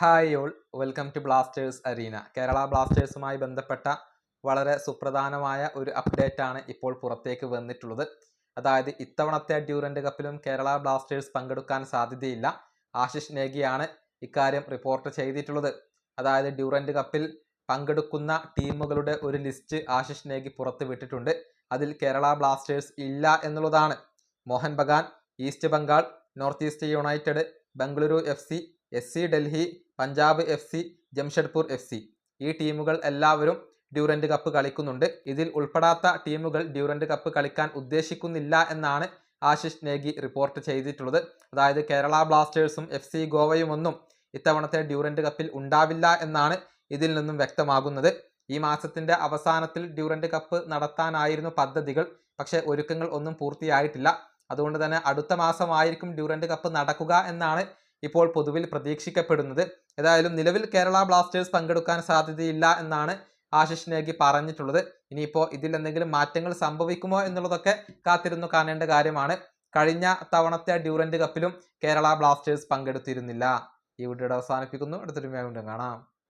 Hi all, welcome to Blasters arena. Kerala ബ്ലാസ്റ്റേഴ്സുമായി ബന്ധപ്പെട്ട വളരെ സുപ്രധാനമായ ഒരു അപ്ഡേറ്റ് ആണ് ഇപ്പോൾ പുറത്തേക്ക് വന്നിട്ടുള്ളത്. അതായത് ഇത്തവണത്തെ ഡ്യൂറന്റ് കപ്പിലും കേരള ബ്ലാസ്റ്റേഴ്സ് പങ്കെടുക്കാൻ സാധ്യതയില്ല. ആശിഷ് നേഗിയാണ് ഇക്കാര്യം റിപ്പോർട്ട് ചെയ്തിട്ടുള്ളത്. അതായത് ഡ്യൂറന്റ് കപ്പിൽ പങ്കെടുക്കുന്ന ടീമുകളുടെ ഒരു ലിസ്റ്റ് ആശിഷ് നേഗി പുറത്ത് വിട്ടിട്ടുണ്ട്. അതിൽ കേരള ബ്ലാസ്റ്റേഴ്സ് ഇല്ല എന്നുള്ളതാണ്. Mohun Bagan, East Bengal, north east united, Bengaluru FC, SC Delhi, Punjab FC, Jamshedpur FC ഈ ടീമുകൾ എല്ലാവരും ഡ്യൂറന്റ് കപ്പ് കളിക്കുന്നുണ്ട്. ഇതിൽ ഉൾപ്പെടാത്ത ടീമുകൾ ഡ്യൂറന്റ് കപ്പ് കളിക്കാൻ ഉദ്ദേശിക്കുന്നില്ല എന്നാണ് ആശിഷ് നേഗി റിപ്പോർട്ട് ചെയ്തിട്ടുള്ളത്. അതായത് കേരള ബ്ലാസ്റ്റേഴ്സും FC ഗോവയും ഒന്നും ഇത്തവണത്തെ ഡ്യൂറന്റ് കപ്പിൽ ഉണ്ടാവില്ല എന്നാണ് ഇതിൽ നിന്നും വ്യക്തമാകുന്നത്. ഈ മാസത്തിന്റെ അവസാനത്തിൽ ഡ്യൂറന്റ് കപ്പ് നടത്താനായിരുന്നു പദ്ധതികൾ. പക്ഷേ ഒരുക്കങ്ങൾ ഒന്നും പൂർത്തിയായിട്ടില്ല. അതുകൊണ്ട് തന്നെ അടുത്ത മാസമായിരിക്കും ഡ്യൂറന്റ് കപ്പ് നടക്കുക എന്നാണ് ഇപ്പോൾ പൊതുവിൽ പ്രതീക്ഷിക്കപ്പെടുന്നത്. ഏതായാലും നിലവിൽ കേരള ബ്ലാസ്റ്റേഴ്സ് പങ്കെടുക്കാൻ സാധ്യതയില്ല എന്നാണ് ആശിഷ് നേഗി പറഞ്ഞിട്ടുള്ളത്. ഇനിയിപ്പോൾ ഇതിൽ എന്തെങ്കിലും മാറ്റങ്ങൾ സംഭവിക്കുമോ എന്നുള്ളതൊക്കെ കാത്തിരുന്നു കാണേണ്ട കാര്യമാണ്. കഴിഞ്ഞ തവണത്തെ ഡ്യൂറന്റ് കപ്പിലും കേരള ബ്ലാസ്റ്റേഴ്സ് പങ്കെടുത്തിരുന്നില്ല. ഈ വീഡിയോ അവസാനിപ്പിക്കുന്നു. അടുത്തൊരു വീണ്ടും കാണാം.